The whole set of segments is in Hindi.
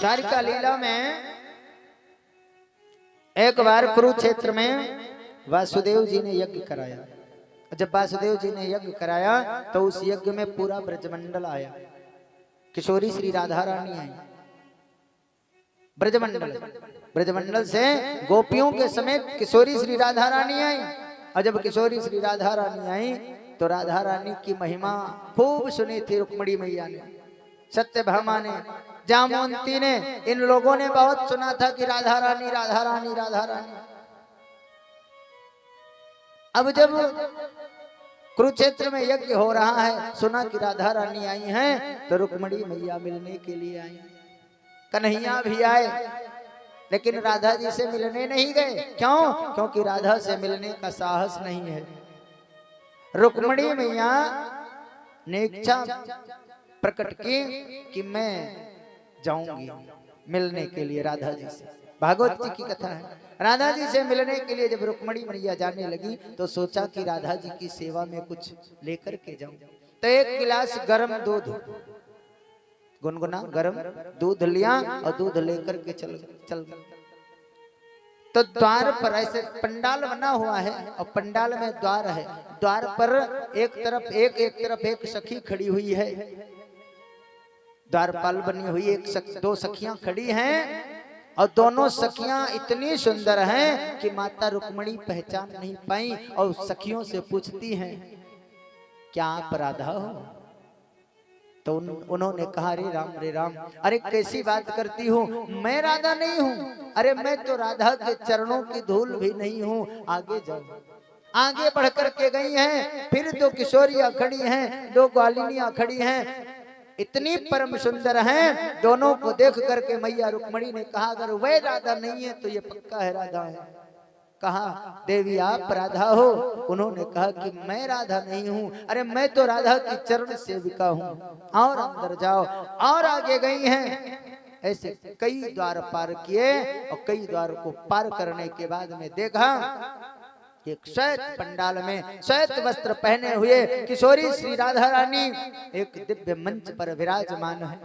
द्वारिका लीला में एक बार कुरुक्षेत्र में वासुदेव जी ने यज्ञ कराया। जब वासुदेव जी ने यज्ञ कराया तो उस यज्ञ में पूरा ब्रजमंडल आया। किशोरी श्री राधा रानी आई। ब्रजमंडल से गोपियों के समेत किशोरी श्री राधा रानी आई। और जब किशोरी श्री राधा रानी आई तो राधा रानी की महिमा खूब सुनी थी रुक्मिणी मैया ने, सत्यभामा ने, जामवंती ने। इन लोगों ने बहुत सुना था कि राधा रानी राधा रानी राधा रानी। अब जब कुरुक्षेत्र में यज्ञ हो रहा है, सुना कि राधा रानी आई हैं, तो रुक्मिणी मैया मिलने के लिए आई। कन्हैया भी आए, लेकिन राधा जी से मिलने नहीं गए। क्यों? क्योंकि राधा से मिलने का साहस नहीं है। रुक्मिणी मैया ने इच्छा प्रकट की कि मैं जाऊंगी मिलने के लिए राधा जी से। भागवत जी की कथा है। राधा जी से मिलने के लिए जब रुक्मिणी मैया जाने लगी तो सोचा कि राधा जी की सेवा में कुछ लेकर के जाऊं। तो एक गिलास गर्म दूध, गुनगुना गर्म दूध लिया और दूध लेकर के चल तो द्वार पर ऐसे पंडाल बना हुआ है और पंडाल में द्वार है। द्वार पर एक तरफ एक सखी खड़ी हुई है। द्वारपाल बनी हुई दो सखियां खड़ी हैं और दोनों सखियां इतनी सुंदर हैं कि माता रुक्मिणी पहचान नहीं पाई और सखियों से पूछती हैं, क्या आप राधा हो? तो उन्होंने कहा, रे राम, अरे कैसी बात करती हूँ, मैं राधा नहीं हूँ। अरे मैं तो राधा के चरणों की धूल भी नहीं हूँ। आगे जाओ। आगे बढ़ करके गई हैं। फिर दो किशोरियां खड़ी हैं, दो ग्वालिनियां खड़ी हैं, इतनी परम सुंदर हैं। दोनों को देख करके मैया रुक्मिणी ने कहा, अगर वह राधा नहीं है तो ये पक्का है राधा है। कहा, देवी आप राधा हो? उन्होंने कहा कि मैं राधा नहीं हूँ। अरे मैं तो राधा की चरण सेविका हूँ। और अंदर जाओ। और आगे गई हैं। ऐसे कई द्वार पार किए और कई द्वार को पार करने के बाद में देखा एक श्वेत पंडाल में श्वेत वस्त्र पहने हुए किशोरी श्री राधा रानी एक दिव्य मंच पर विराजमान है।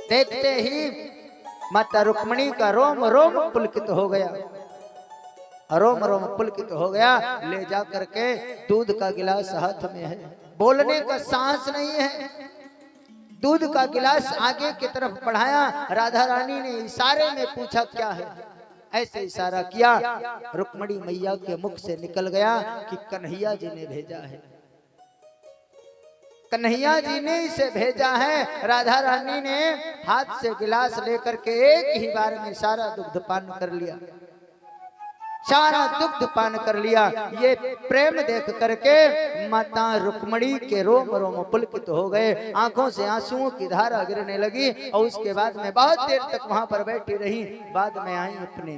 देखते ही माता रुक्मिणी का रोम रोम पुलकित हो गया। रोम रोम पुलकित हो गया। ले जा करके दूध का गिलास हाथ में है, बोलने का साहस नहीं है। दूध का गिलास आगे की तरफ बढ़ाया। राधा रानी ने इशारे में पूछा क्या है। ऐसे इशारा किया, रुक्मिणी मैया के मुख से निकल गया कि कन्हैया जी ने भेजा है। कन्हैया जी ने इसे भेजा है। राधा रानी ने हाथ से गिलास लेकर के एक ही बार में सारा दुग्ध पान कर लिया। सारा दुग्ध पान कर लिया। ये प्रेम देख करके माता रुक्मिणी के रोम रोम पुलकित हो गए। आंखों से आंसुओं की धारा गिरने लगी और उसके बाद में बहुत देर तक वहां पर बैठी रही। बाद में आई अपने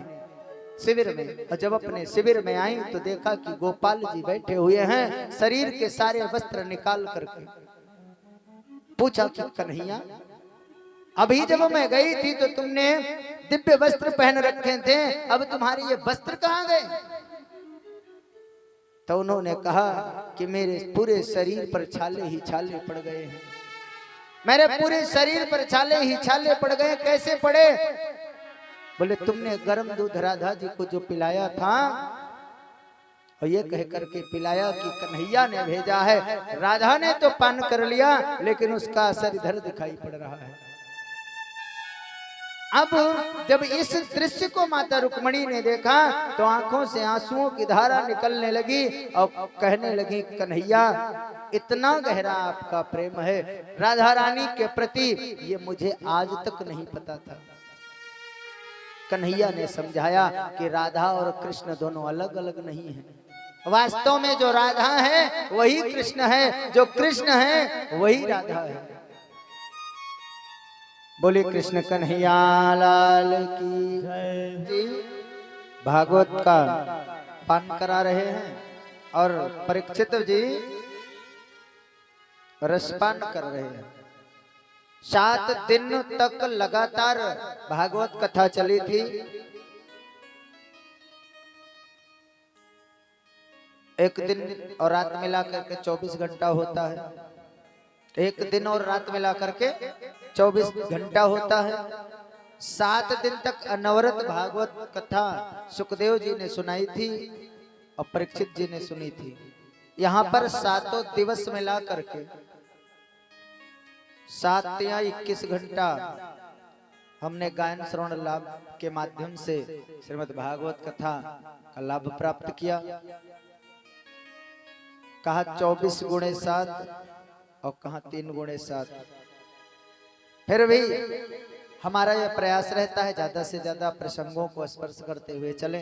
शिविर में, और जब अपने शिविर में आई तो देखा कि गोपाल जी बैठे हुए हैं, शरीर के सारे वस्त्र निकाल करके। पूछा कि कन्हैया, अभी जब मैं गई थी तो तुमने दिव्य वस्त्र पहन रखे थे, अब तुम्हारे ये वस्त्र कहाँ गए? तो उन्होंने कहा कि मेरे पूरे शरीर पर छाले ही छाले पड़ गए हैं। मेरे पूरे शरीर पर छाले ही छाले पड़ गए। कैसे पड़े? बोले तुमने गर्म दूध राधा जी को जो पिलाया था, और ये कह करके पिलाया कि कन्हैया ने भेजा है। राधा ने तो पान कर लिया, लेकिन उसका असर इधर दिखाई पड़ रहा है। अब जब इस दृश्य को माता रुक्मिणी ने देखा तो आंखों से आंसुओं की धारा निकलने लगी और कहने लगी, कन्हैया इतना गहरा आपका प्रेम है राधा रानी के प्रति, ये मुझे आज तक नहीं पता था। कन्हैया ने समझाया कि राधा और कृष्ण दोनों अलग अलग नहीं हैं। वास्तव में जो राधा है वही कृष्ण है, जो कृष्ण है वही राधा है। बोले कृष्ण कन्हैया लाल की जय। भागवत का पान करा रहे हैं और परीक्षित जी रसपान कर रहे हैं। 7 दिन तक लगातार भागवत कथा चली थी। एक दिन और रात मिला करके 24 घंटा होता है। एक दिन और रात मिला करके 24 घंटा होता है। 7 दिन तक अनवरत भागवत कथा सुखदेव जी ने सुनाई थी और परीक्षित जी ने सुनी थी। यहाँ पर 7 दिवस मिला करके 7 या 21 घंटा हमने गायन श्रवण लाभ के माध्यम से श्रीमद् भागवत कथा का लाभ प्राप्त किया। कहा 24 गुणे 7 और कहा 3 गुणे 7। फिर भी हमारा यह प्रयास रहता है ज्यादा से ज्यादा प्रसंगों को स्पर्श करते हुए चले।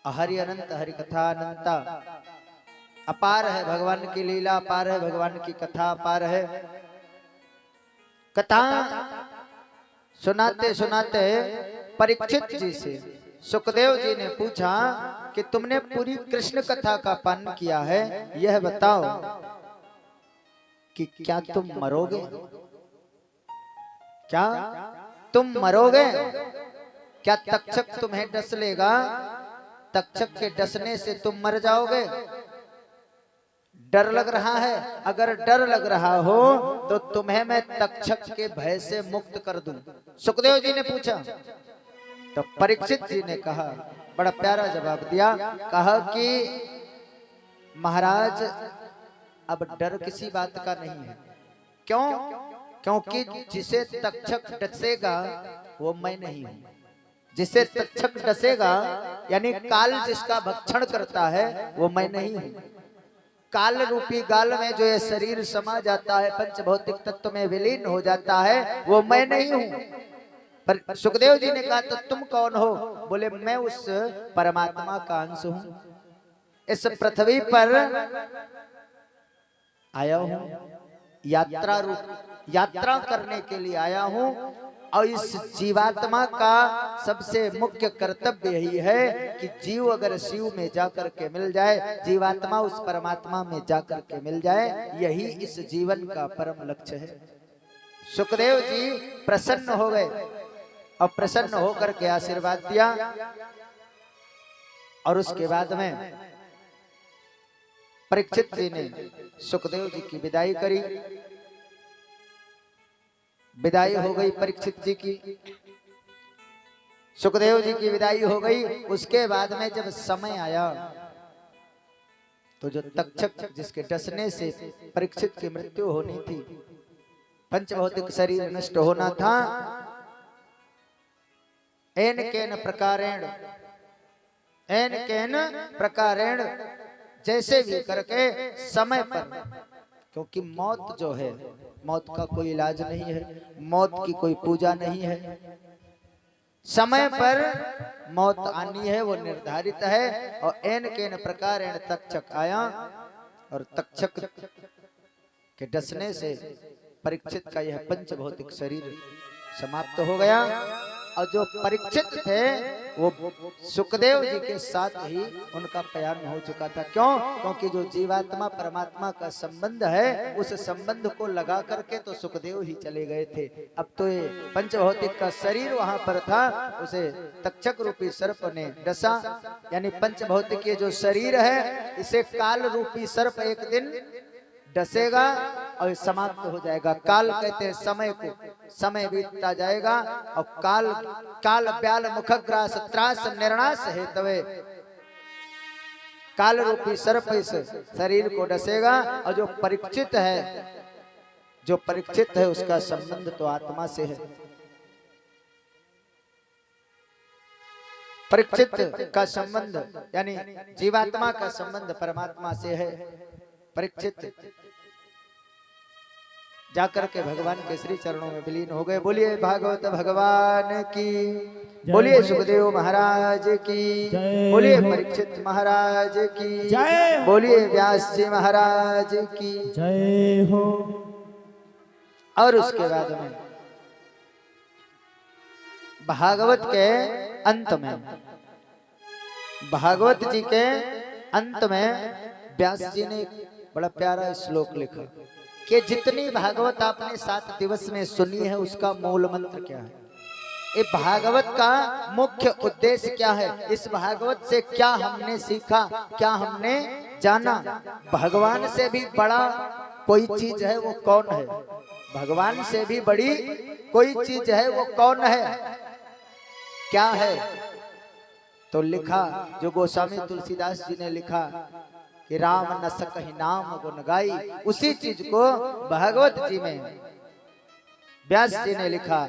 हरि अनंत, हरि कथा अनंता, अपार है भगवान की लीला, अपार है भगवान की कथा, अपार है। कथा सुनाते सुनाते परीक्षित जी से सुखदेव जी ने पूछा कि तुमने पूरी कृष्ण कथा का पान किया है, यह बताओ कि क्या तुम मरोगे? क्या तुम मरोगे? क्या तक्षक तुम्हें डस लेगा? तक्षक के डसने से तुम मर जाओगे? डर लग रहा है? अगर डर लग रहा हो तो तुम्हें मैं तक्षक के भय से मुक्त कर दूं। सुखदेव जी ने पूछा। तो परीक्षित जी ने कहा, बड़ा प्यारा जवाब दिया, कहा कि महाराज अब डर किसी बात का नहीं है। क्यों? क्योंकि जिसे तक्षक डसेगा वो मैं नहीं हूं। जिसे तक्षक डसेगा यानी काल जिसका भक्षण करता है वो मैं नहीं हूं। काल रूपी गाल में जो ये शरीर समा जाता है, पंच भौतिक तत्व में विलीन हो जाता है, वो मैं नहीं हूं। पर सुखदेव जी ने कहा तो तुम कौन हो? बोले मैं उस परमात्मा का अंश हूं। इस पृथ्वी पर आया हूं, यात्रा करने के लिए आया हूं। और इस जीवात्मा का सबसे मुख्य कर्तव्य यही है कि जीव अगर शिव में जाकर के मिल जाए, जीवात्मा उस परमात्मा में जाकर के मिल जाए, यही इस जीवन का परम लक्ष्य है। सुखदेव जी प्रसन्न हो गए और प्रसन्न होकर के आशीर्वाद दिया। और उसके बाद में परीक्षित जी ने सुखदेव जी की विदाई करी। विदाई हो गई परीक्षित जी की, सुखदेव जी की विदाई हो गई। उसके बाद में जब समय आया तो जो तक्षक जिसके डसने से परीक्षित की मृत्यु होनी थी, पंचभौतिक शरीर नष्ट होना था, एन केन प्रकारेण जैसे भी करके समय पर, क्योंकि मौत जो है, मौत का कोई इलाज नहीं है, मौत की कोई पूजा नहीं है, समय पर मौत आनी है वो निर्धारित है। और एन केन प्रकारेण तक्षक आया और तक्षक के डसने से परीक्षित का यह पंच भौतिक शरीर समाप्त हो गया। और जो परीक्षित थे वो सुखदेव जी के साथ ही उनका प्रयाण हो चुका था। क्यों? क्योंकि जो जीवात्मा परमात्मा का संबंध है, उस संबंध को लगा करके तो सुखदेव ही चले गए थे। अब तो ये पंचभौतिक का शरीर वहां पर था, उसे तक्षक रूपी सर्प ने डसा। यानी पंचभौतिक ये जो शरीर है, इसे काल रूपी सर्प एक दिन डसेगा और समाप्त हो जाएगा। काल कहते हैं समय को, समय बीतता जाएगा और काल ब्याल मुखग्रास त्रास निर्णास हेतवे, काल रूपी सर्प इस शरीर को डसेगा। और जो परीक्षित है उसका संबंध तो आत्मा से है। परीक्षित का संबंध यानी जीवात्मा का संबंध परमात्मा से है। परीक्षित जाकर के भगवान के श्री चरणों में विलीन हो गए। बोलिए भागवत भगवान की, बोलिए सुखदेव महाराज की, बोलिए परीक्षित महाराज की, बोलिए व्यास जी महाराज की जय हो। और उसके बाद में भागवत के अंत में, भागवत जी के अंत में व्यास जी ने बड़ा प्यारा श्लोक लिखा कि जितनी भागवत आपने 7 दिवस में सुनी है उसका मूल मंत्र क्या है, ये भागवत का मुख्य उद्देश्य क्या है, इस भागवत से क्या हमने सीखा, क्या हमने जाना। भगवान से भी बड़ा कोई चीज है वो कौन है? भगवान से भी बड़ी कोई चीज है, वो कौन है, क्या है? तो लिखा, जो गोस्वामी तुलसीदास जी ने लिखा कि राम न सकहि नाम गुण गाई, उसी चीज को भागवत जी में व्यास जी ने लिखा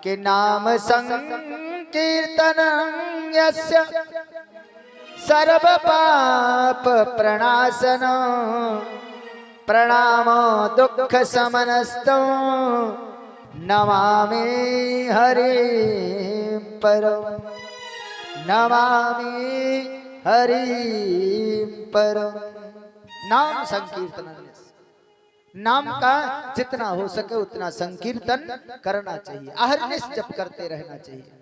कि नाम संकीर्तन यस्य सर्व पाप प्रणाशन प्रणामो दुख समनस्तो नमामि हरि परम, नमामि हरि परम। नाम संकीर्तन, नाम का जितना हो सके उतना संकीर्तन करना चाहिए, अहर्निश जप करते रहना चाहिए,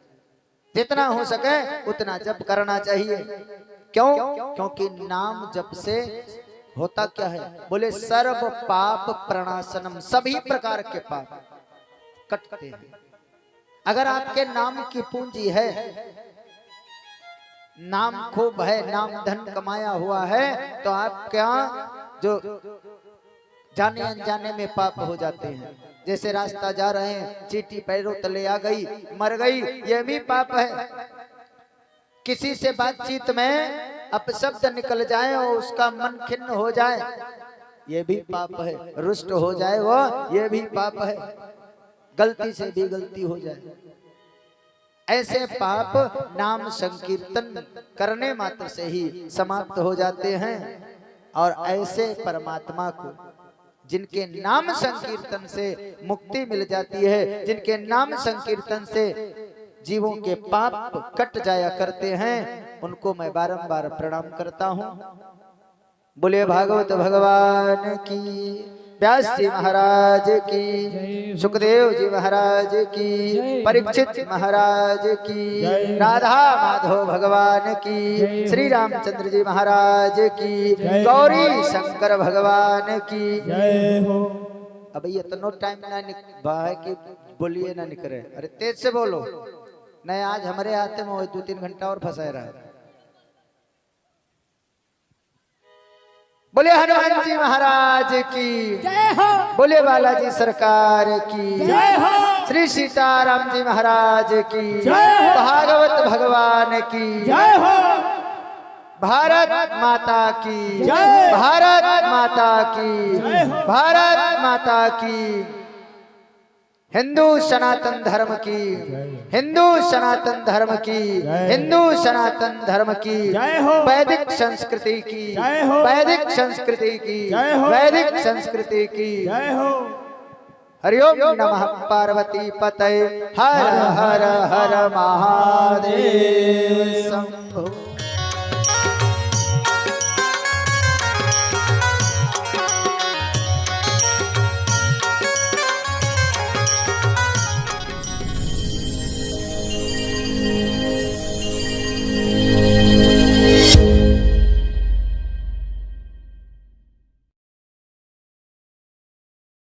जितना हो सके उतना जप करना चाहिए। क्यों? क्योंकि नाम जप से होता क्या है? बोले सर्व पाप प्रणाशनम, सभी प्रकार के पाप कटते हैं। अगर आपके नाम की पूंजी है, नाम खूब है, नाम धन कमाया हुआ है, तो आपके यहाँ जो जाने अनजाने में पाप हो जाते हैं। जैसे रास्ता जा रहे हैं, चींटी पैरों तले आ गई, मर गई, यह भी पाप है। किसी से बातचीत में अपशब्द निकल जाए और उसका मन खिन्न हो जाए, ये भी पाप है। रुष्ट हो जाए वो, ये भी पाप है। गलती से भी गलती हो जाए, ऐसे पाप नाम संकीर्तन करने मात्र से ही समाप्त हो जाते हैं। और ऐसे परमात्मा को, जिनके नाम संकीर्तन से मुक्ति मिल जाती है, जिनके नाम संकीर्तन से जीवों के पाप कट जाया करते हैं, उनको मैं बारंबार प्रणाम करता हूँ। बोले भागवत भगवान की, व्यास जी महाराज की, सुखदेव जी महाराज की, परीक्षित महाराज की, राधा माधव भगवान की, श्री रामचंद्र जी महाराज की, गौरी शंकर भगवान की। अब ये इतना टाइम ना है कि बोलिए ना निकले, अरे तेज से बोलो, नहीं आज हमारे हाथ में 2-3 घंटा और फंसा रहा। बोले हनुमान जी महाराज की जय हो, बोले बालाजी सरकार की जय हो, श्री सीताराम जी महाराज की जय हो, भागवत भगवान की जय हो, भारत माता की जय, भारत माता की जय हो, भारत माता की, हिंदू सनातन धर्म की, हिंदू सनातन धर्म की, हिंदू सनातन धर्म की, वैदिक संस्कृति की, वैदिक संस्कृति की, वैदिक संस्कृति की। हरिओम नमः पार्वती पतये, हर हर हर महादेव शंभो।